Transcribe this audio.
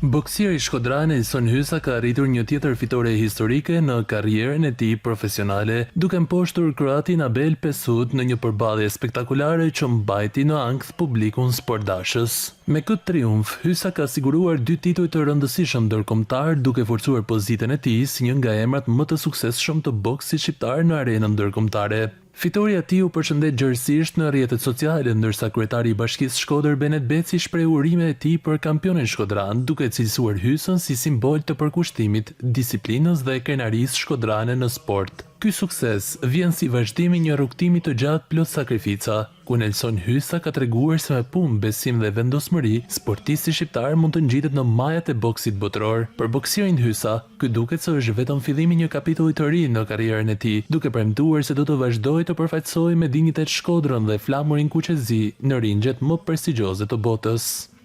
Boksieri shkodran Nelson Hysa ka arritur një tjetër fitore historike në karrierën e tij profesionale, duke mposhtur kroatin Abel Pesut në një përballje spektakolare që mbajti në ankth publikun sportdashës. Me këtë triumf, Hysa ka siguruar 2 tituj të rëndësishëm ndërkombëtar, duke forcuar pozitën e tij si një nga emrat më të suksesshëm të boksit shqiptar në arenën ndërkombëtare. Fitoria e tij u përshëndet gjerësisht në rrjetet sociale, ndërsa kryetari i Bashkisë Shkodër Benet Beci shpreh urimet e tij për kampionin shkodran, duke cilësuar Hysën si simbol të përkushtimit, disiplinës dhe krenarisë shkodrane në sport. Ky sukses vjen si vazhdim i një rrugtimi të gjatë plot sakrifica, ku Nelson Hysa ka treguar se me punë, besim dhe vendosmëri, sportisti shqiptar mund të ngjitet në majat e boksit botëror. Për boksierin Hysa, ky duket se është vetëm fillimi i një kapitulli të ri në karrierën e tij, duke premtuar se do të vazhdojë të përfaqësojë me dinjitet Shkodrën dhe flamurin kuqezi në ringjet më prestigjioze të botës.